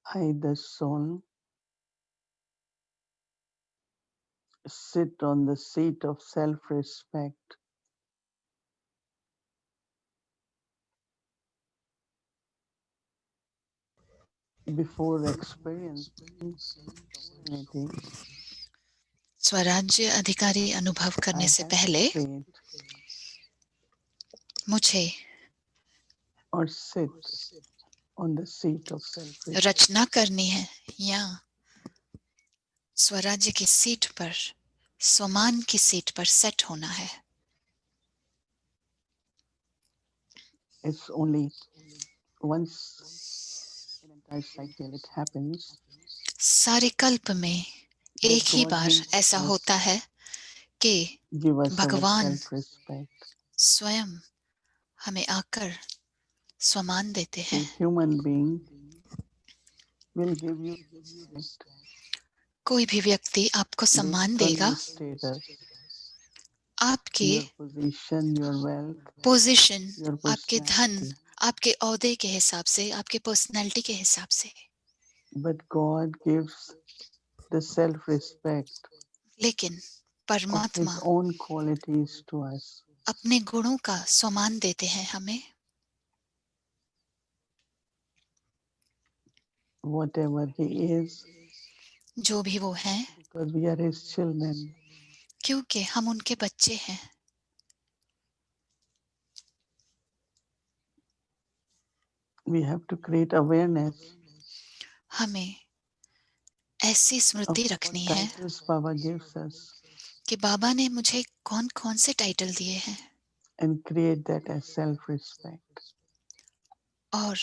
I, the soul, sit on the seat of self-respect before experiencing sovereignty. स्वराज्य अधिकारी अनुभव करने I से have to पहले create मुझे or sit on the seat of self-respect. रचना करनी है या स्वराज्य की सीट पर, स्वमान की सीट पर सेट होना है। It's only once in entire cycle it happens सारे कल्प में that एक ही God बार ऐसा Himself होता है कि give us our भगवान self-respect. स्वयं हमें आकर स्वमान देते हैं। A human being will give you respect कोई भी व्यक्ति आपको सम्मान based on देगा your status, आपके your position, your wealth, position, your आपके धन, personality. आपके ओहदे के हिसाब से, आपके पर्सनालिटी के हिसाब से। But God gives the self-respect लेकिन of परमात्मा His own qualities to us. अपने गुणों का सम्मान देते हैं हमें। Whatever He is, जो भी वो हैं, because we are His children. क्योंकि हम उनके बच्चे हैं। We have to create awareness हमें ऐसी of स्मृति what रखनी है titles Baba gives us कि बाबा ने मुझे कौन कौन से टाइटल दिए हैं and create that as self-respect. और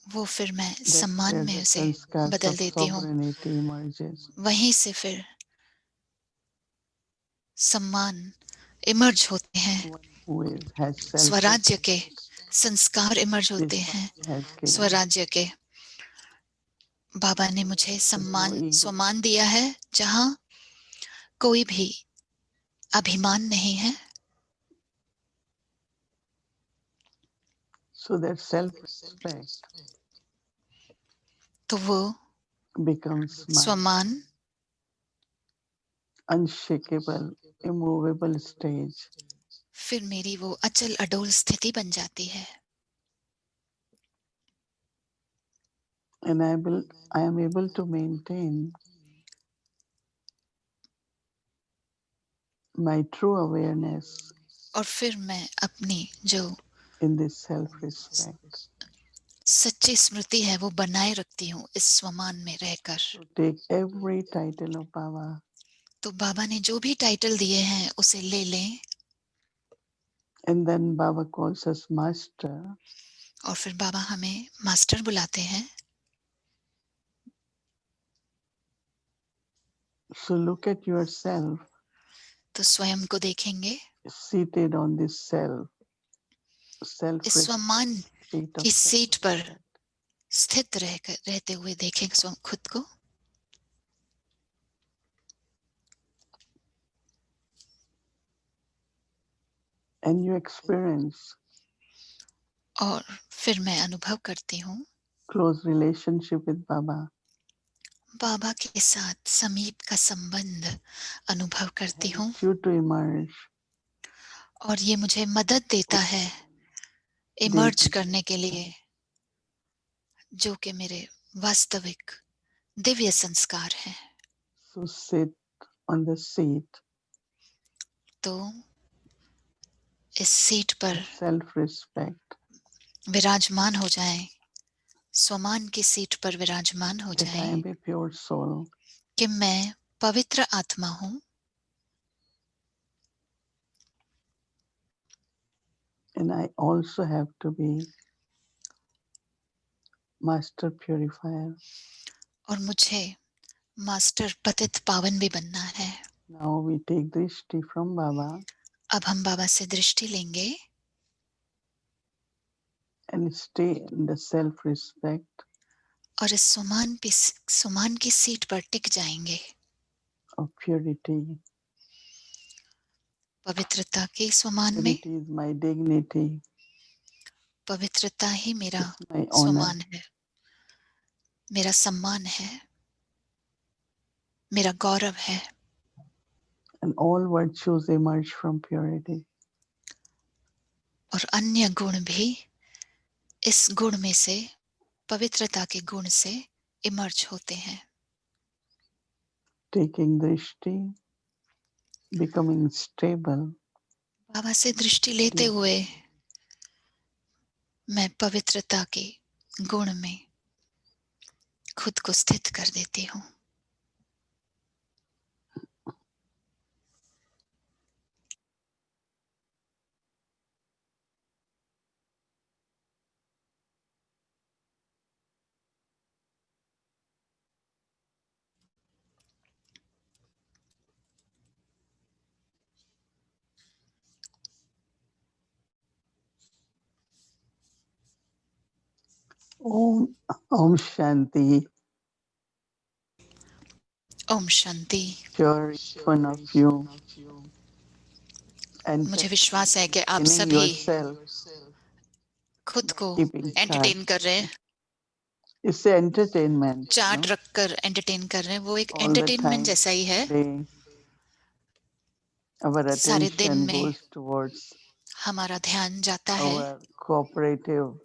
वो फिर मैं That's सम्मान where में the उसे sanskars बदल of देती हूँ। sovereignty emerges. वहीं से फिर सम्मान इमर्ज होते हैं। One who has स्वराज्य के self-respect, संस्कार इमर्ज होते this हैं। Baba has given. स्वराज्य के बाबा ने मुझे There's no सम्मान ego. स्वमान दिया है जहाँ कोई भी अभिमान नहीं है। So that self-respect तो वो becomes my स्वमान unshakable, immovable stage. फिर मेरी वो अचल अडोल स्थिति बन जाती है। And I am able to maintain my true awareness और फिर मैं अपनी जो in this self-respect. सच्ची स्मृति है वो बनाए रखती हूँ इस स्वमान में रहकर। So take every title of Baba तो बाबा ने जो भी टाइटल दिए हैं उसे ले लें and then Baba calls us master. और फिर बाबा हमें मास्टर बुलाते हैं। So look at yourself तो स्वयं को देखेंगे seated on this इस self-respect स्वमान seat of की सीट पर self-respect. स्थित रहते हुए देखें खुद को। And you experience और फिर मैं अनुभव करती हूँ close relationship with Baba. बाबा के साथ समीप का संबंध अनुभव करती हूँ Helps you to emerge और ये मुझे मदद देता है इमर्ज करने के लिए जो कि मेरे वास्तविक दिव्य संस्कार हैं। So sit on the seat तो इस सीट पर of self-respect विराजमान हो जाएं, स्वमान की सीट पर विराजमान हो that I जाएं am a pure soul. कि मैं पवित्र आत्मा हूँ And I also have to be master purifier. और मुझे मास्टर पतित पावन भी बनना है। Now we take drishti from Baba अब हम बाबा से दृष्टि लेंगे and stay in the self-respect और इस सुमान की सीट पर टिक जाएंगे। of purity. पवित्रता के स्वमान में Purity is my dignity. पवित्रता ही मेरा It's my honor. स्वमान है, मेरा सम्मान है, मेरा गौरव है, and all virtues emerge from purity. और अन्य गुण भी इस गुण में से, पवित्रता के गुण से इमर्ज होते हैं. Taking drishti, becoming stable, बाबा से दृष्टि लेते हुए मैं पवित्रता के गुण में खुद को स्थित कर देती हूँ. Om Shanti. Om Shanti. Sure, each one of you मुझे विश्वास है कि आप entertaining सभी yourself खुद को keeping एंटरटेन chart. कर रहे हैं. It's a entertainment. Chart No? रखकर एंटरटेन कर रहे हैं. वो एक All the एंटरटेनमेंट time. जैसा ही है. They, our सारे दिन attention में goes towards हमारा ध्यान जाता है our cooperative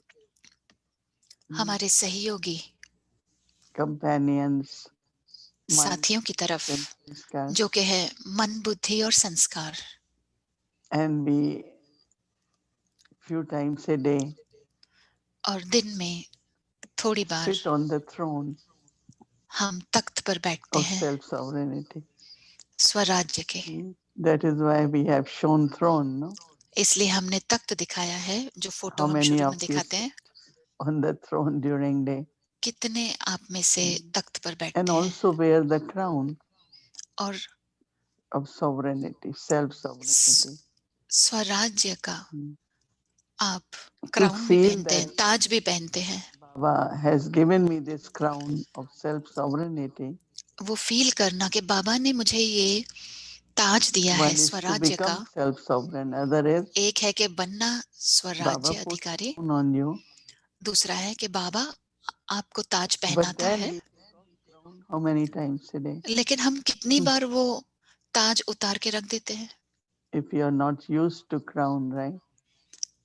हमारे सहयोगी companions, साथियों की तरफ, sanskars, जो कि है मन, बुद्धि और संस्कार. and we few times a day और दिन में थोड़ी बार sit on the throne हम तख्त पर बैठते of हैं self-sovereignty. स्वराज्य के. That is why we have shown throne, no? इसलिए हमने तख्त दिखाया है, जो फोटो How हम many शुरू में of you दिखाते हैं. sit on the throne during day? कितने आप में से तख्त पर And बैठते हैं also wear the crown और of sovereignty, self-sovereignty. स्वराज्य का आप To क्राउन भी feel पहनते हैं, that ताज भी पहनते हैं. Baba has given me this crown of self-sovereignty. वो फील करना कि बाबा ने मुझे ये ताज दिया है One is to स्वराज्य का. become self-sovereign. Other is एक है कि बनना Baba स्वराज्य puts अधिकारी. crown on you. दूसरा है कि बाबा आपको ताज But पहनाता then है. we crown how many times a day? लेकिन हम कितनी बार वो ताज उतार के रख देते हैं. If you are not used to crown, right?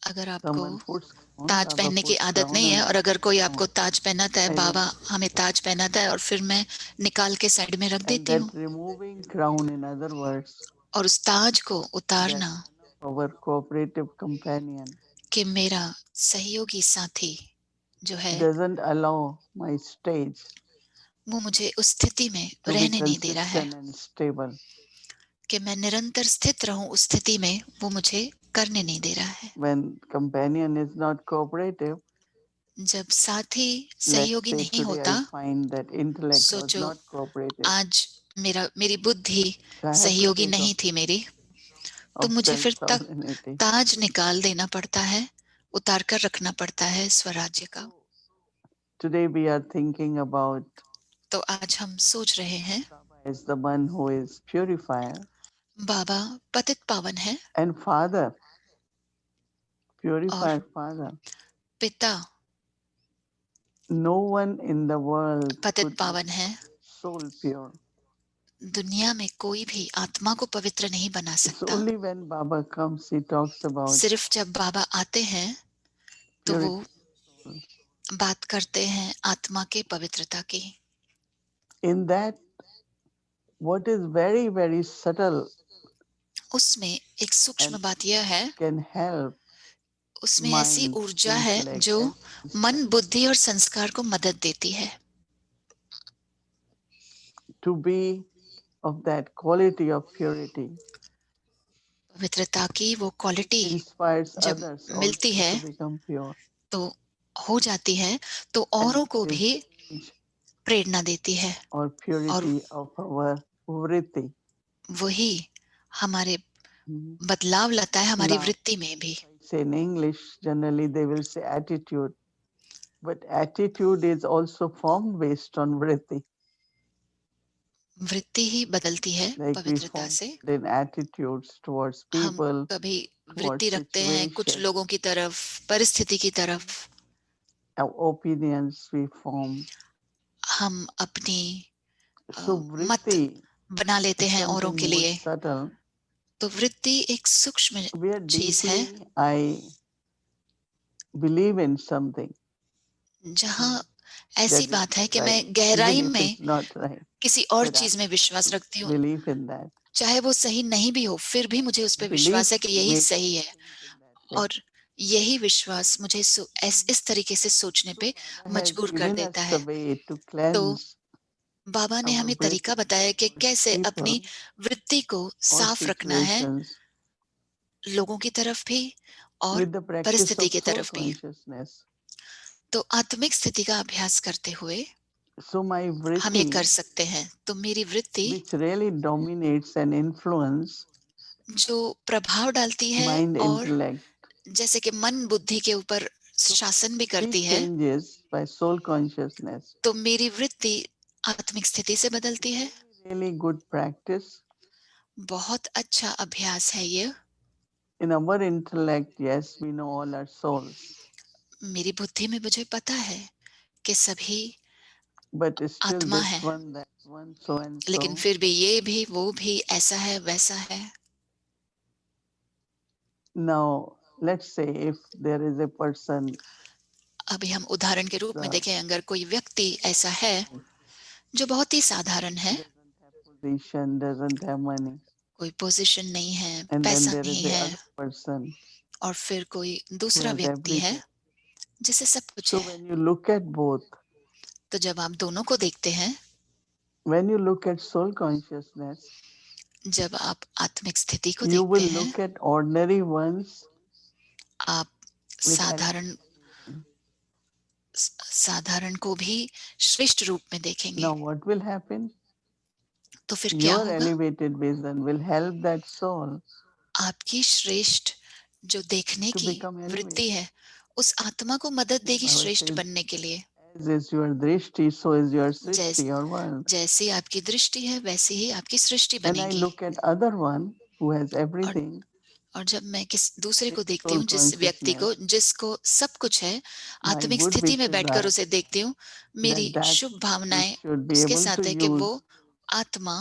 अगर आपको Someone puts crown, ताज Baba पहनने की puts आदत crown नहीं है, and और अगर कोई आपको crown. ताज पहनाता है, I बाबा remove. हमें ताज पहनाता है, और फिर मैं निकाल के साइड में रख And देती हूँ. that removing crown, in other words, और उस ताज को that उतारना one of our cooperative companion कि मेरा सहयोगी साथी जो है doesn't allow my stage वो मुझे उस स्थिति में to be रहने नहीं दे रहा है consistent and stable. कि मैं निरंतर स्थित रहूं. उस स्थिति में वो मुझे करने नहीं दे रहा है. When companion is not cooperative, जब साथी let's सहयोगी say नहीं today होता, I find that intellect was सोचो not cooperative. आज मेरी बुद्धि So I have to सहयोगी take नहीं off थी मेरी, तो of मुझे फिर तक self-sovereignty. ताज निकाल देना पड़ता है, उतार कर रखना पड़ता है स्वराज्य का. Today we are thinking about तो आज हम सोच रहे हैं Baba is the one who is purifier बाबा पतित पावन है and father, और purifier father. पिता No one in the world पतित could पावन make है. soul pure. दुनिया में कोई भी आत्मा को पवित्र नहीं बना It's सकता. only when Baba comes, he talks about सिर्फ जब बाबा आते हैं तो वो purity of soul. बात करते हैं आत्मा के पवित्रता की. In that, what is very, very subtle उसमें एक सूक्ष्म and बात यह है, can help उसमें ऐसी mind, ऊर्जा है intellect, जो and मन, संस्कार बुद्धि और संस्कार को मदद देती है to be of that quality of purity. पवित्रता की वो क्वालिटी Inspires जब others मिलती also है to become pure. तो हो जाती है, तो And औरों को that is भी प्रेरणा देती है. or और purity of our vritti. वही हमारे बदलाव लाता है हमारी Now, वृत्ति में भी. say in English, generally they will say attitude. But attitude is also formed based on vritti. वृत्ति ही बदलती है Like we पवित्रता form से. certain attitudes towards हम people, कभी towards वृत्ति रखते हैं कुछ situation, लोगों की तरफ, परिस्थिति की तरफ. our opinions we form. हम अपनी So मत vritti बना लेते is हैं औरों something के more लिए। subtle, तो वृत्ति एक सूक्ष्म where चीज है, deeply I believe in something जहाँ that ऐसी is बात है कि मैं right, even गहराई if में it's not right, किसी और but I चीज में विश्वास रखती हूँ, believe in that. चाहे वो सही नहीं भी हो, फिर भी मुझे उस पर Belief विश्वास है कि यही makes सही है। me think in that way. और यही विश्वास मुझे इस तरीके से सोचने So पे Baba has मजबूर कर given देता us है। the way to तो cleanse बाबा ने our हमें तरीका breathing बताया कि towards कैसे अपनी people वृत्ति को or साफ रखना है, situations लोगों की तरफ भी और with the practice परिस्थिति of की soul तरफ भी। consciousness. तो आत्मिक स्थिति का अभ्यास करते हुए So my हम ये कर vritti, सकते हैं। तो मेरी वृत्ति which really dominates and influence जो प्रभाव डालती है mind और intellect, जैसे कि मन बुद्धि के ऊपर so my शासन भी vritti करती है, changes by soul consciousness. तो मेरी वृत्ति आत्मिक स्थिति से बदलती है। Really good practice. बहुत अच्छा अभ्यास है ये। In our intellect, yes, we know all our souls, मेरी बुद्धि में मुझे पता है कि सभी but still आत्मा this है, one, that one, so and लेकिन so. फिर भी ये भी वो भी ऐसा है वैसा है। Now, let's say if there is a person अभी हम उदाहरण के रूप में देखें, अगर कोई व्यक्ति ऐसा है जो बहुत ही साधारण है, doesn't have position, doesn't have money, कोई पोजीशन नहीं है, and then पैसा there is नहीं a है, other person और फिर कोई who दूसरा has व्यक्ति है everything. जिसे सब कुछ So है। when you look at both, तो जब आप दोनों को देखते हैं, when you look at soul consciousness, जब आप आत्मिक स्थिति को you देखते will हैं, look at ordinary ones आप with साधारण elevated vision. साधारण को भी श्रेष्ठ रूप में देखेंगे। Now what will happen? तो फिर क्या Your होगा? elevated vision will help that soul आपकी श्रेष्ठ जो देखने to की become वृत्ति elevated. है, उस आत्मा को मदद देगी Baba श्रेष्ठ says, बनने के लिए। as is your drishti, so is your जैस srishti or world. जैसी आपकी दृष्टि है, वैसी ही आपकी सृष्टि When I बनेगी। look at other one who has और everything, और जब मैं किस दूसरे को with देखती soul हूँ, जिस व्यक्ति को, consciousness, जिसको सब कुछ है, my आत्मिक good स्थिति में wishes बैठकर are उसे देखती हूँ, मेरी that शुभ he भावनाएं should be उसके able to साथ है कि वो use आत्मा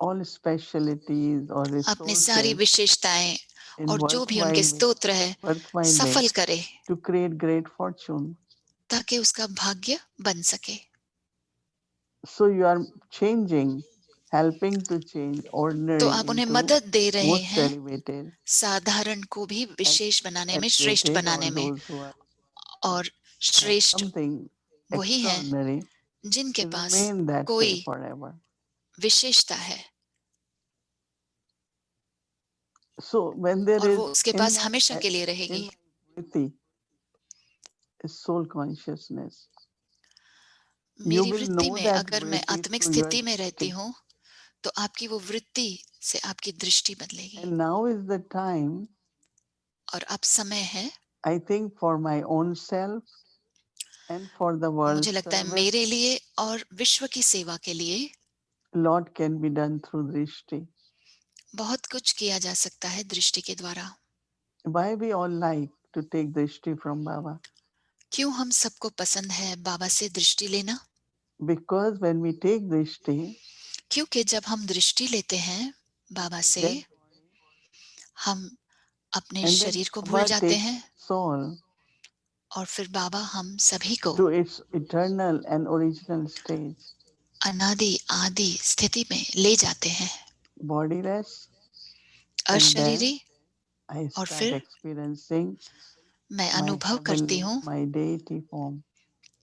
all specialities or अपनी सारी resources विशेषताएं in और जो भी उनके worthwhile way, स्तोत्र है worthwhile way सफल करे, to create great fortune. ताकि उसका भाग्य बन सके। So you are changing, helping to change तो ordinary आप उन्हें into मदद दे रहे most हैं elevated, साधारण को भी and विशेष बनाने में, श्रेष्ठ elevated or बनाने में। those who are और have श्रेष्ठ something वही हैं extraordinary जिनके पास remain that way कोई forever. विशेषता है So when there और is वो उसके in पास my हमेशा के लिए in रहेगी। my vritti is soul consciousness. You मेरी will वृत्ति know में that अगर मैं vritti आत्मिक through your स्थिति में रहती drishti. हूँ, तो आपकी वो वृत्ति से आपकी दृष्टि बदलेगी। And now is the time, और अब समय है, I think, for my own self and for the world मुझे लगता है service, मेरे लिए और विश्व की सेवा के लिए lot can be done through drishti. बहुत कुछ किया जा सकता है दृष्टि के द्वारा। Why we all like to take drishti from Baba? क्यों हम सबको पसंद है बाबा से दृष्टि लेना? Because when we take drishti, क्योंकि जब हम दृष्टि लेते हैं बाबा से, dead हम अपने and then शरीर को भूल Baba जाते takes हैं, soul और फिर बाबा हम सभी को to its eternal and original stage, अनादि आदि स्थिति में ले जाते हैं, bodiless, and then अशरीरी। I और start फिर experiencing मैं my अनुभव करती heavenly, हूँ my deity form,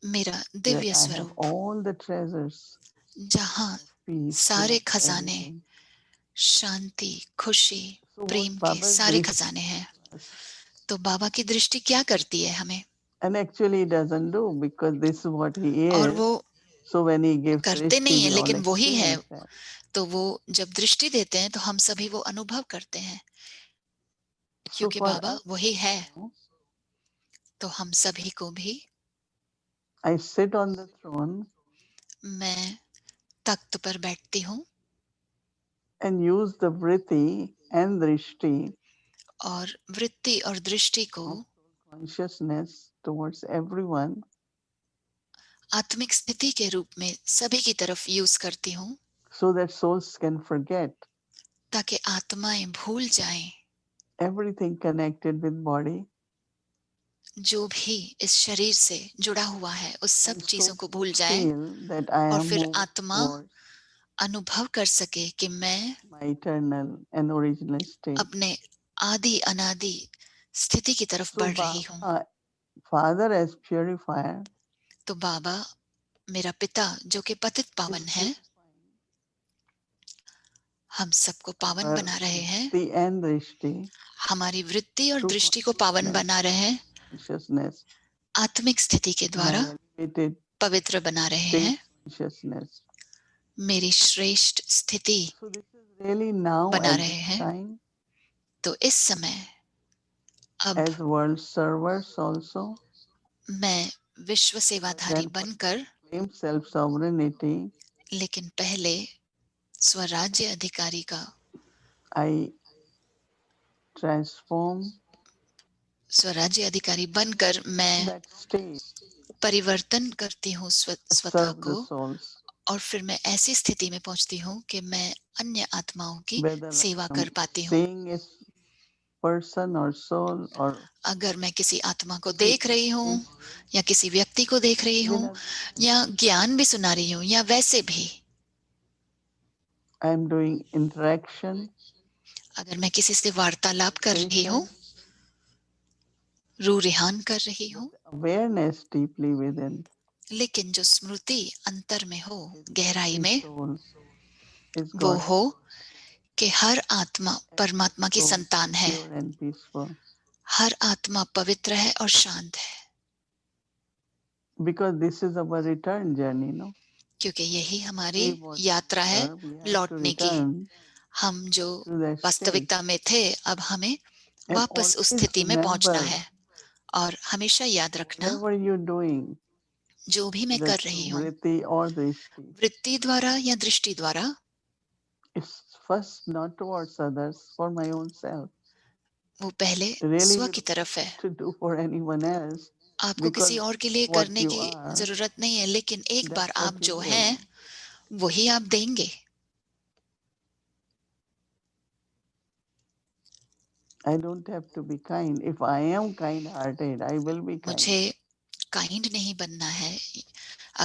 मेरा where दिव्य I have स्वरूप, all the treasures जहाँ of peace, सारे love, खजाने, everything. शांति, खुशी, So what प्रेम के Baba's सारे drishti खजाने हैं। does, तो बाबा की दृष्टि क्या करती है हमें? and actually he doesn't do, because this is what he और is. वो So when he gives करते drishti, नहीं है, we all लेकिन वही है। experience that. तो वो जब दृष्टि देते हैं तो हम सभी वो अनुभव करते हैं, So क्योंकि for बाबा us, वही है। now, तो हम सभी को भी, I sit on the throne मैं तख्त पर बैठती हूँ and use the vritti and drishti और वृत्ति और दृष्टि को of consciousness towards everyone आत्मिक स्थिति के रूप में सभी की तरफ यूज करती हूँ, so that souls can forget ताकि आत्माएं भूल जाएं everything connected with body, जो भी इस शरीर से जुड़ा हुआ है, उस सब and चीजों souls को can भूल जाएं feel that I और am फिर moving आत्मा towards अनुभव कर सके कि मैं my eternal and original state. अपने आदि अनादि स्थिति की तरफ So बढ़ रही हूँ। Baba, Father as purifier, तो बाबा मेरा पिता जो कि पतित is पावन है, purifying हम सबको पावन our बना रहे हैं, vritti and drishti हमारी वृत्ति और through दृष्टि को पावन consciousness, बना रहे हैं, consciousness, आत्मिक स्थिति के my द्वारा elevated पवित्र बना रहे state हैं, consciousness. मेरी श्रेष्ठ स्थिति So this is really now बना at रहे this हैं। time तो इस समय अब as world servers also, मैं विश्व but सेवाधारी then बनकर, claim self sovereignty. लेकिन पहले स्वराज्य अधिकारी का I transform स्वराज्य अधिकारी बनकर मैं that state परिवर्तन करती हूँ to स्वतः serve the को, souls, और फिर मैं ऐसी स्थिति में पहुंचती हूँ कि मैं अन्य आत्माओं की whether सेवा I कर am पाती हूँ। seeing a person or soul or अगर मैं किसी आत्मा को seeing देख रही हूँ things, या किसी व्यक्ति को देख रही even हूँ as या ज्ञान भी सुना रही हूँ या वैसे भी I am doing interaction, अगर मैं किसी से वार्तालाप कर रही हूँ, conversation, रू रिहान कर रही but हूँ, awareness deeply within लेकिन जो स्मृति अंतर में हो, is गहराई every में, soul is वो God, हो कि हर आत्मा every परमात्मा की soul संतान is है, pure and peaceful. हर आत्मा पवित्र है और शांत है, Because this is our return journey, no? क्योंकि यही हमारी We यात्रा है whatever we have to लौटने की। return हम जो to that state, वास्तविकता में थे, अब हमें and वापस उस always स्थिति में पहुंचना remember है। और हमेशा याद रखना, whatever you're doing, जो भी मैं whether कर through रही हूँ, vritti or drishti, वृत्ति द्वारा या दृष्टि द्वारा, it's first not towards others, for my own self. वो पहले Really, स्व you की don't तरफ है। need to do for anyone else, आपको किसी because और के लिए what करने you की are, जरूरत नहीं है, लेकिन एक बार that's what आप you जो give. हैं वही आप देंगे। I don't have to be kind. If I am kind-hearted, I will be kind. मुझे काइंड नहीं बनना है। I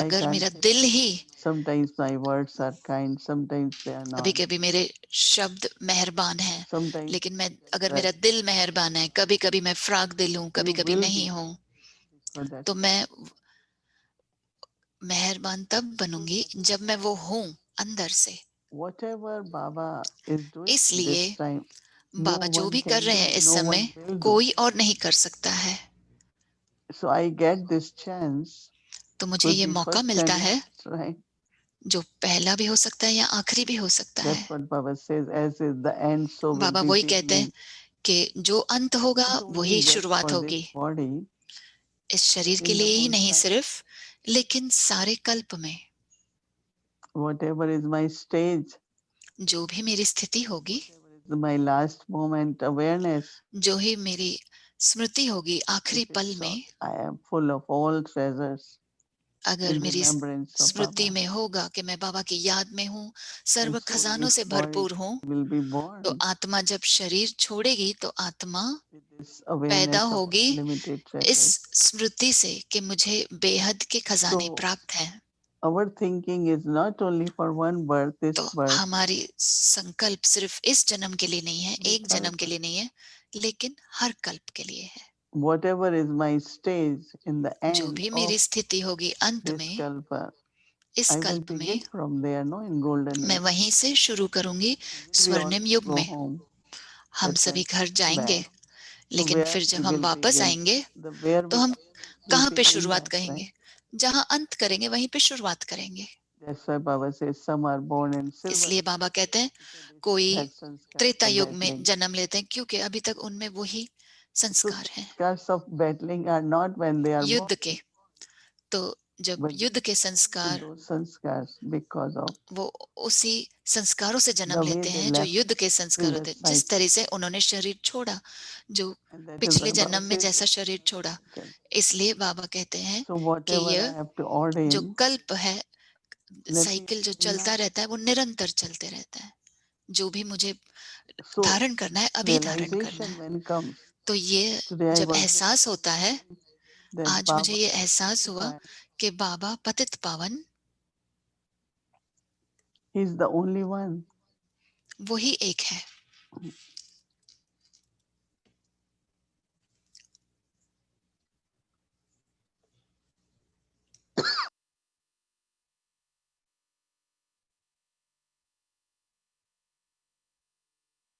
अगर can't मेरा say दिल ही, sometimes my words are kind, sometimes they are कभी not. कभी मेरे शब्द मेहरबान हैं, Sometimes लेकिन मैं, I अगर get मेरा right. दिल मेहरबान है, कभी कभी मैं फ्राक दिल हूँ, कभी You कभी will नहीं be हूँ, for that. तो मैं मेहरबान तब बनूंगी जब मैं वो हूँ अंदर से। Whatever Baba is doing इसलिए this time, बाबा no जो one भी कर can रहे do, हैं इस no समय, one will do. कोई और नहीं कर सकता है। So I get this chance, तो मुझे could ये be मौका first मिलता and है, last, right? जो पहला भी हो सकता है या आखिरी भी हो सकता है। That's what Baba says, as is the end, so will Baba be वही कहते हैं beginning. कि जो अंत होगा Not only वही just शुरुआत for this होगी, body, इस शरीर के in the लिए ही whole नहीं cycle, सिर्फ, लेकिन सारे कल्प में। whatever is my stage, जो भी मेरी स्थिति होगी, whatever is my last moment awareness, जो ही मेरी स्मृति होगी आखिरी if पल it's all, में, I am full of all treasures अगर in मेरी remembrance of स्मृति Baba. में होगा कि मैं बाबा की याद में हूँ, And सर्व so खजानों this से body भरपूर हूँ, will be तो born आत्मा जब शरीर छोड़ेगी तो आत्मा with this पैदा awareness of होगी unlimited इस treasures. स्मृति से कि मुझे बेहद के खजाने So प्राप्त हैं। our thinking is not only for one birth, this तो birth, हमारी संकल्प सिर्फ इस जन्म के लिए नहीं है, एक जन्म के vikalpa. लिए नहीं है, लेकिन हर कल्प के लिए है। Whatever is my stage in the जो end भी of मेरी स्थिति होगी अंत this में, kalpa, इस I will कल्प में, begin from there, no, in golden मैं age. वहीं से शुरू करूंगी We all स्वर्णिम युग go में। home, हम but सभी then घर come जाएंगे, back. So लेकिन where फिर we जब हम will वापस begin, आएंगे where तो we हम will कहाँ पे begin शुरुआत that, करेंगे? right? जहाँ अंत करेंगे वहीं पे शुरुआत करेंगे। That's why Baba says some are born in silver इसलिए बाबा कहते हैं because this कोई that sanskar त्रेता of युग में battling. जन्म लेते हैं, क्योंकि अभी तक उनमें वही So संस्कार हैं sanskars of battling are not when they are born. युद्ध के। तो जब but युद्ध के with संस्कार those sanskars because of वो उसी संस्कारों से जन्म the way लेते they हैं जो left युद्ध के संस्कार होते previous हैं, जिस cycle. तरह से उन्होंने शरीर छोड़ा, जो And that is पिछले why जन्म Baba में says, जैसा शरीर छोड़ा। इसलिए बाबा कहते हैं so कि whatever I यह have to जो ordain, कल्प है, let me साइकिल जो ordain चलता now. रहता है वो निरंतर चलते रहता है। जो भी मुझे So धारण करना है अभी धारण करना realization है। when comes, तो ये today I जब was एहसास होता है, that आज मुझे Baba ये एहसास हुआ purified. कि बाबा पतित पावन He's the only one. वही एक है।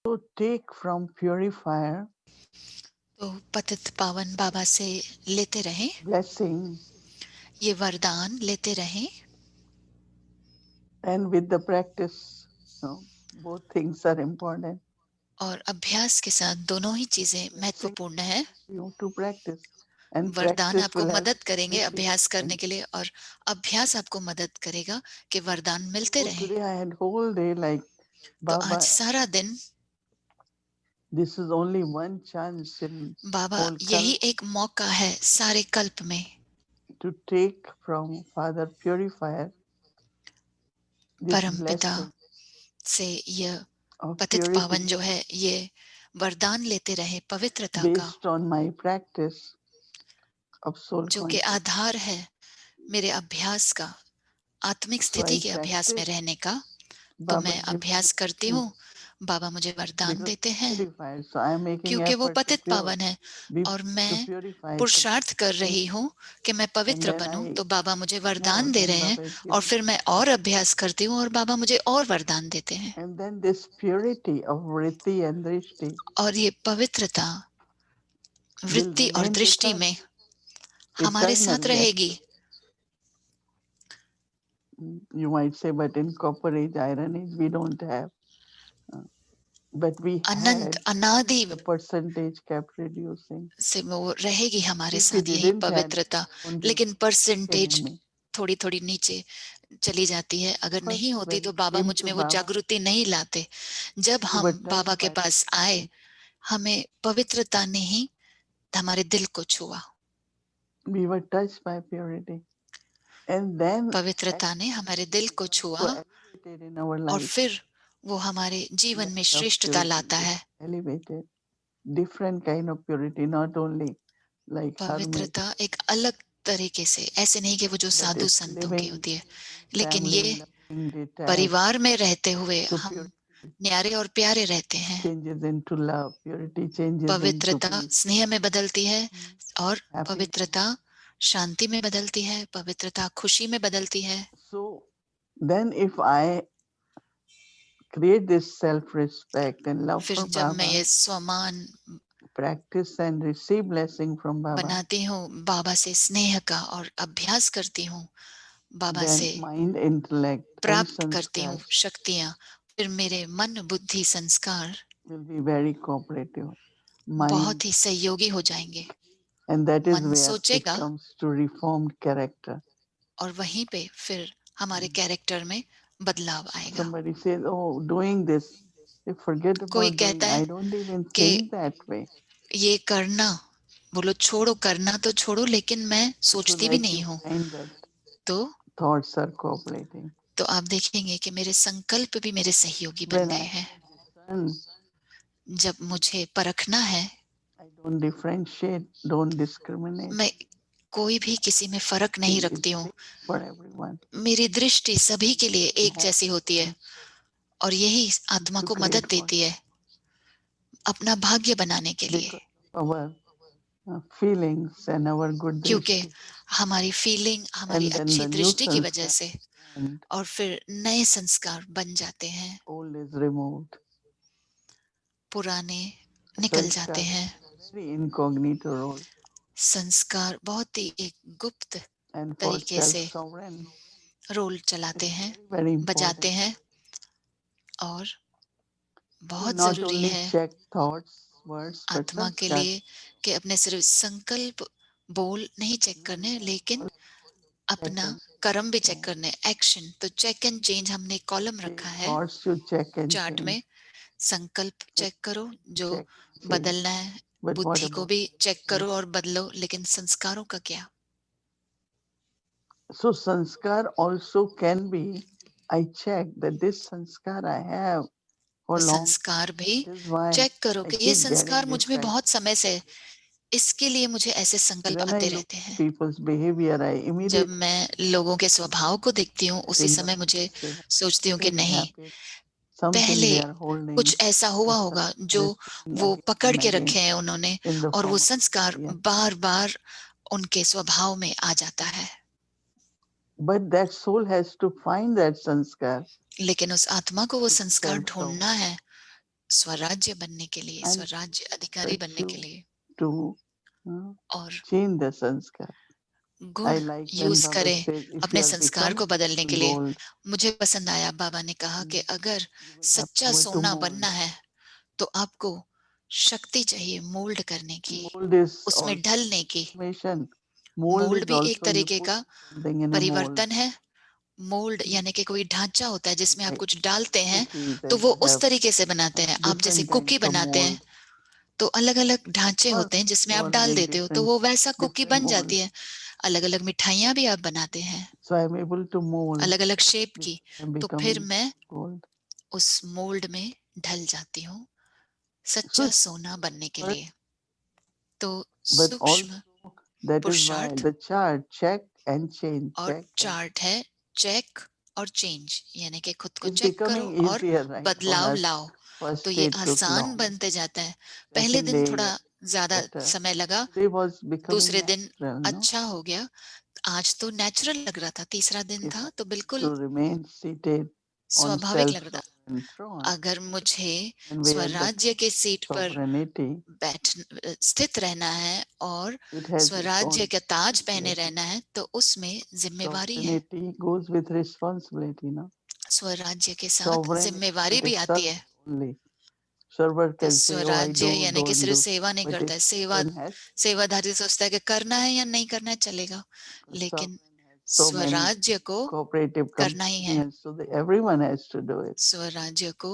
So take from purifier तो पतित पावन बाबा से लेते रहें, blessing, ये वरदान लेते रहें, and with the practice, both things are important. और अभ्यास के साथ दोनों ही चीजें Blessing महत्वपूर्ण है। you to practice, and वरदान practice आपको will help मदद करेंगे receive. अभ्यास करने के लिए, और अभ्यास आपको मदद करेगा कि वरदान मिलते So रहें। today I had whole day like तो Baba. आज सारा दिन This is only one chance in Baba whole यही kalp एक मौका है सारे कल्प में to take from Father Purifier this परम पिता blessing से यह of पतित purity पावन जो है ये वरदान लेते रहे पवित्रता का, based on my practice of soul जो कि consciousness. आधार है मेरे अभ्यास का, आत्मिक So स्थिति I के अभ्यास में practice, रहने का। तो Baba मैं gives अभ्यास करती me हूँ, बाबा मुझे वरदान because देते हैं, purified. So I am making क्योंकि वो effort to पतित पावन है be और to मैं purify. So पुरुषार्थ कर रही हूँ कि मैं and पवित्र then बनूं। I तो बाबा मुझे वरदान more दे than रहे हैं Baba is और giving. फिर मैं और अभ्यास करती हूँ और बाबा मुझे और वरदान देते हैं। And then this purity of vritti and drishti और ये पवित्रता will वृत्ति और remain with दृष्टि में us हमारे साथ eternally. रहेगी। You might say, but in copper age, iron age, we don't have. But we Anant had अनादि the percentage kept reducing. से वो रहेगी हमारे If we साथ यही didn't had, पवित्रता, won't be लेकिन परसेंटेज killing me. थोड़ी थोड़ी नीचे चली जाती है। अगर नहीं First, होती when तो we बाबा came मुझ to में वो Baba, जागृति नहीं लाते। जब we हम were touched बाबा के by पास आए, हमें पवित्रता ने ही हमारे दिल को छुआ, we were touched by purity, and then पवित्रता ने हमारे दिल को so छुआ elevated in our और life. फिर वो हमारे जीवन में Level of श्रेष्ठता purity लाता is है। elevated, different kind of purity, not only like hermit, पवित्रता एक अलग तरीके से, ऐसे नहीं कि वो जो but साधु it's संतों की living होती है, लेकिन family, ये loving, detached. परिवार में रहते हुए So हम purity न्यारे और प्यारे रहते हैं। changes into love, purity changes into पवित्रता peace, स्नेह में बदलती है और happiness. पवित्रता शांति में बदलती है, पवित्रता खुशी में बदलती है। So then if I create this self-respect and love फिर for जब मैं Baba, ये स्वमान practice and receive blessing from Baba, बनाती हूँ, बाबा से स्नेह का और अभ्यास करती हूँ, बाबा then से mind, intellect and प्राप्त करती हूँ sanskars शक्तियाँ, फिर मेरे मन बुद्धि संस्कार will be very cooperative. Mind, बहुत ही सहयोगी हो जाएंगे। and that is मन where it सोचेगा comes to reformed character. और वहीं पे फिर हमारे कैरेक्टर में बदलाव आएगा। Somebody says, oh, doing this, they forget कोई about doing. कहता है I don't even कि think that way. ये करना, बोलो छोड़ो, करना तो छोड़ो, लेकिन मैं So सोचती भी like नहीं you हूँ। find that तो thoughts are cooperating. तो आप देखेंगे कि मेरे संकल्प भी मेरे सहयोगी बन When गए I हैं। discern, जब मुझे परखना है, I don't differentiate, don't discriminate. मैं कोई भी किसी में फर्क नहीं See, it's रखती हूँ। same for everyone. मेरी दृष्टि सभी के लिए We एक have जैसी होती है और यही आत्मा to को create मदद for देती है अपना भाग्य बनाने के लिए, because of our feelings and our good क्योंकि drishti. हमारी फीलिंग, हमारी And then अच्छी the new दृष्टि की वजह sanskar से, and और फिर नए संस्कार बन जाते हैं, old is removed. पुराने निकल जाते Sanskar हैं। very incognito role. संस्कार बहुत ही एक गुप्त And for तरीके से self-sovereign, रोल चलाते it's हैं, very बजाते important हैं, और to बहुत not जरूरी only है check thoughts, words, but आत्मा के sanskar. लिए कि अपने सिर्फ संकल्प बोल नहीं चेक करने, लेकिन अपना कर्म भी चेक करने, एक्शन। तो चेक एंड चेंज हमने कॉलम रखा है thoughts you check and chart change. में। संकल्प चेक करो जो Check and change. बदलना है, But what बुद्धि को about भी चेक करो और बदलो, लेकिन संस्कारों का क्या? so sanskar also can be, I check that this sanskar I have for long. संस्कार भी That is why चेक करो I कि ये keep संस्कार getting मुझ this में kind. बहुत समय से, इसके लिए मुझे ऐसे संकल्प When I आते look रहते हैं। at people's behavior, I जब immediately मैं लोगों के स्वभाव को देखती हूँ, उसी think समय of मुझे this, सोचती हूँ कि something नहीं, happened, something पहले they are holding, कुछ ऐसा हुआ and होगा sanskar जो is pulling वो again पकड़ and के again रखे हैं उन्होंने, in the और वो form of संस्कार yeah. बार बार उनके स्वभाव में आ जाता है। But that soul has to find that sanskar लेकिन उस आत्मा को वो to संस्कार become so ढूंढना है स्वराज्य बनने के लिए, and स्वराज्य अधिकारी बनने के pursue लिए। to और change the sanskar. गुण I like when use Baba करें says, if अपने you are संस्कार को becoming बदलने के लिए। gold, मुझे पसंद आया, बाबा ने कहा कि अगर you will have सच्चा power to सोना mold. बनना है तो आपको शक्ति चाहिए मोल्ड करने की, Mold is उसमें also ढलने की। transformation. Mold मोल्ड is भी एक also you तरीके put का something in a mold. परिवर्तन है। मोल्ड यानी कि कोई ढांचा होता है जिसमें आप Like कुछ डालते हैं cookies तो and वो you उस have तरीके से बनाते हैं। आप जैसे different कुकी kinds of बनाते हैं mold. तो अलग अलग ढांचे Or होते हैं जिसमें you आप want to डाल make देते हो तो वो वैसा कुकी different बन mold. जाती है। अलग अलग मिठाइयाँ भी आप बनाते हैं So I am able to mold अलग अलग शेप because की, I am तो फिर becoming मैं gold. उस मोल्ड में ढल जाती हूँ So सच्चा it's सोना बनने के but, लिए। तो but सूक्ष्म also that is why पुरुषार्थ the chart check and change, और check and चार्ट है चेक और चेंज, यानी कि खुद को it's चेक करो becoming और easier, right, for बदलाव us. लाओ। First तो day ये took आसान long. बनते जाता है। पहले Second दिन day थोड़ा ज्यादा better. समय लगा, Today was becoming दूसरे दिन natural, no? अच्छा हो गया, आज तो नेचुरल लग रहा था, तीसरा दिन If था I तो need बिल्कुल to remain seated on स्वाभाविक लग रहा था। self-sovereign throne, अगर मुझे and we are the स्वराज्य के सीट पर sovereignty, स्थित रहना है और it has its स्वराज्य own का ताज पहने responsibility. रहना है तो उसमें जिम्मेवारी है। Sovereignty goes with responsibility, no? स्वराज्य के साथ Sovereign is जिम्मेवारी like a भी आती है। servant only. Servant तो can say, "Oh, I स्वराज्य do, यानी कि don't सिर्फ do," सेवा नहीं but करता if है, sovereign has, सेवाधारी सोचता है कि करना है या नहीं करना है चलेगा, लेकिन sovereign has so many स्वराज्य को cooperative करना ही है। companions, so that everyone has to do it. स्वराज्य को,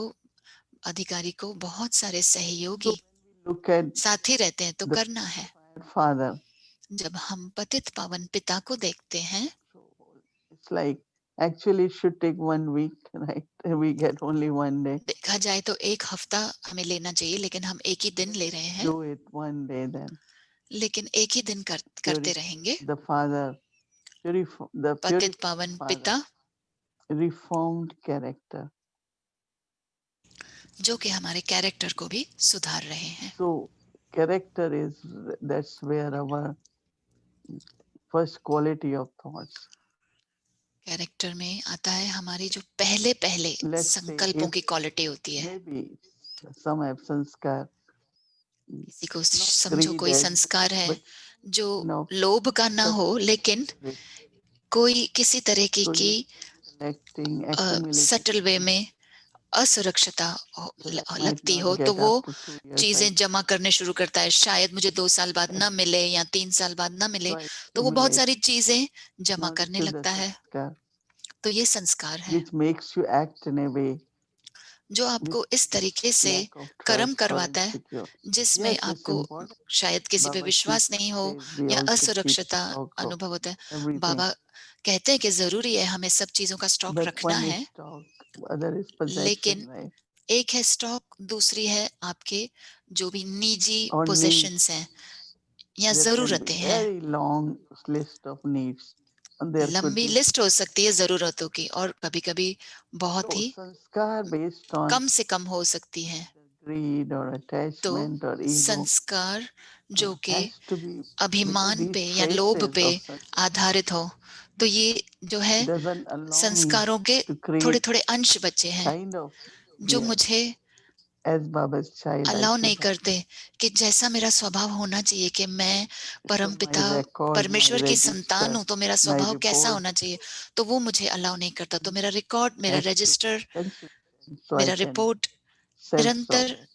अधिकारी को बहुत सारे So सहयोगी when we look at साथी रहते हैं तो the करना है। Father, जब हम पतित पावन पिता को देखते हैं, so it's like actually it should take 1 week, right? We get only 1 day. देखा जाए तो एक हफ्ता हमें लेना चाहिए, लेकिन हम एक ही दिन ले रहे हैं। Do it 1 day then. लेकिन एक ही दिन करते रहेंगे। The Father, the पतित purified पावन Father, पिता reformed character. जो कि हमारे कैरेक्टर को भी सुधार रहे हैं। So character is, that's where our first quality of thoughts. Character में आता है हमारी जो पहले पहले Let's say संकल्पों if की क्वालिटी होती है। maybe some have sanskar, किसी को not समझो greed कोई as, संस्कार है but जो you know, लोभ का ना हो, लेकिन spirit. कोई किसी तरीके So की you collecting, accumulating, subtle way में असुरक्षता so that might लगती not हो तो get वो after 2 years. चीजें जमा करने शुरू करता है। शायद मुझे 2 साल बाद ना मिले या 3 साल बाद ना मिले, So I तो वो बहुत accumulate सारी चीजें जमा not करने to the लगता है। sanskar, तो ये संस्कार है which makes you act in a way जो with आपको इस तरीके से lack of कर्म trust or करवाता है insecure. जिसमें Yes, it's आपको important. शायद किसी पे Baba विश्वास keeps नहीं हो says we या also keep असुरक्षता stock of अनुभव होता है। everything. बाबा कहते हैं कि जरूरी है हमें सब चीजों का स्टॉक But रखना one is है, stock, other is possession, लेकिन right? एक है स्टॉक, दूसरी है आपके जो भी निजी Or पोजेशंस needs. हैं या There can be जरूरतें हैं। very long list of needs. And there could लंबी be लिस्ट हो सकती है जरूरतों की और कभी कभी बहुत so he sanskar based on कम से कम हो सकती है। greed or तो attachment or ego संस्कार जो कि has to be, because अभिमान these पे या लोभ traces पे of sanskar आधारित हो, तो ये जो है doesn't allow me संस्कारों के to थोड़े create थोड़े अंश बचे हैं kind of जो behavior. मुझे As Baba's child, I allow should नहीं have. करते कि जैसा मेरा स्वभाव होना चाहिए कि मैं So परमपिता my record, my परमेश्वर की संतान register, हूं तो मेरा my स्वभाव कैसा report होना चाहिए, तो वो मुझे अलाउ नहीं करता। तो मेरा रिकॉर्ड, मेरा has to be register, consistent so I मेरा can रिपोर्ट निरंतर self-sovereign.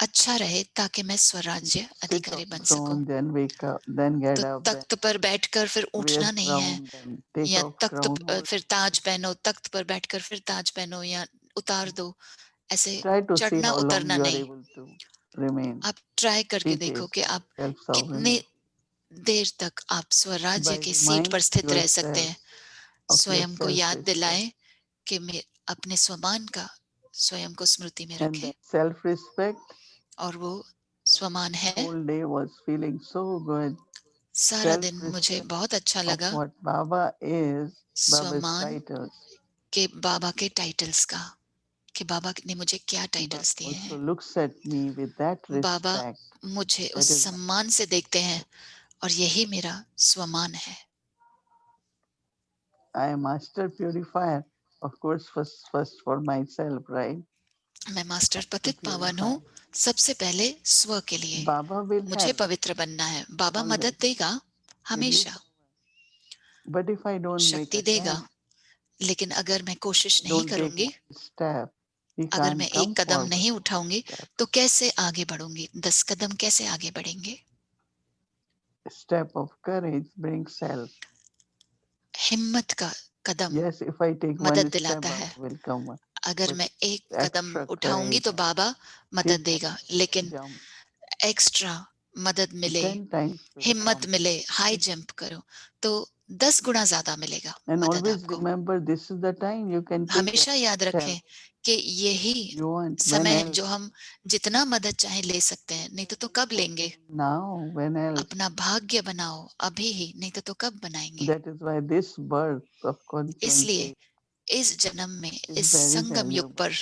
अच्छा रहे ताकि मैं स्वराज्य sit अधिकारी on बन सकूं। throne, then wake up, then get तो up, then तख्त पर बैठकर फिर wear उठना नहीं है, crown, then take या off crown. फिर ताज पहनो, तख्त पर बैठकर फिर ताज पहनो या उतार दो, ऐसे Try to see चढ़ना how long उतरना you are नहीं। able to remain आप ट्राई करके देखो कि आप कितने self-sovereign देर तक आप स्वराज्य by की सीट पर reminding स्थित रह सकते हैं। yourself of your स्वयं को याद self-respect. दिलाएं कि मैं अपने स्वमान का स्वयं को स्मृति में And रखें, that self-respect, और वो स्वमान है। whole day was feeling so good. सारा दिन मुझे Self-respect बहुत अच्छा of लगा what Baba is, Baba's स्वमान titles. के बाबा के टाइटल्स का, कि बाबा ने मुझे क्या Baba टाइटल्स दिए also हैं। looks at me with that Baba respect. मुझे That उस is सम्मान से देखते हैं, और यही मेरा स्वमान है। I am master purifier. Of course, first for myself, right? मैं मास्टर To पतित पावन हूँ, purify. सबसे पहले स्व के लिए। Baba will मुझे help पवित्र बनना है, बाबा always. मदद देगा हमेशा, But if I don't make शक्ति देगा। attempt, लेकिन अगर मैं कोशिश नहीं don't take करूंगी, one step, he अगर मैं can't come एक कदम forward. नहीं उठाऊंगी, तो कैसे आगे बढ़ूंगी? 10 कदम कैसे आगे बढ़ेंगे? A step of courage brings self. हिम्मत का कदम Yes, if I take मदद one step, दिलाता है। Baba will come. अगर But मैं एक कदम extra उठाऊंगी तो courage, बाबा मदद keep देगा, लेकिन jump एक्स्ट्रा मदद मिले, 10 times will हिम्मत come. मिले, हाई जंप करो, तो 10 गुना ज्यादा मिलेगा And मदद always आपको। remember, this is the time you can take हमेशा any याद step रखें कि यही you want. When समय है else? जो हम जितना मदद चाहे ले सकते हैं, नहीं तो कब लेंगे? Now, when else? अपना भाग्य बनाओ अभी ही, नहीं तो कब बनाएंगे? That is why this birth of इसलिए conscience इस जन्म में, is इस very संगम युग valuable. पर,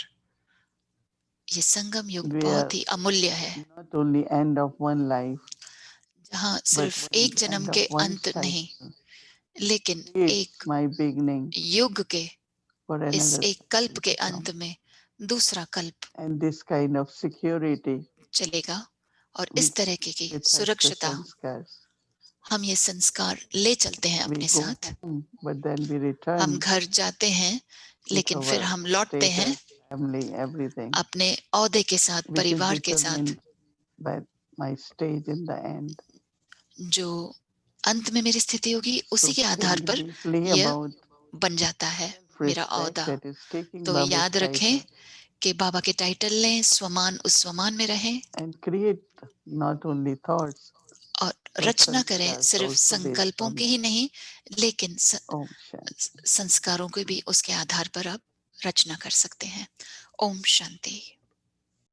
ये संगम युग We बहुत are ही अमूल्य है, not only end of one life, जहाँ but सिर्फ एक end जन्म of के one अंत नहीं, cycle. लेकिन It's एक my beginning युग के, for इस another एक कल्प cycle के to come. अंत में दूसरा कल्प And this kind of security चलेगा, और we इस तरह की with us the सुरक्षता sanskars. हम ये संस्कार ले चलते हैं We अपने go साथ। home, but then we हम return घर जाते हैं, with लेकिन फिर our हम लौटते हैं status, family, everything, अपने ओहदे के साथ, which is परिवार के साथ, determined by my stage in the end. जो अंत में मेरी स्थिति होगी, So उसी के आधार think पर deeply यह about बन जाता है मेरा self-respect, ओहदा। that is taking तो Baba's याद रखें title कि बाबा के टाइटल लें, स्वमान उस स्वमान में रहें, and create not only thoughts और but रचना करें sanskars सिर्फ also based संकल्पों on की that. ही नहीं, लेकिन Om Shanti. संस्कारों को भी उसके आधार पर आप रचना कर सकते हैं। ओम शांति।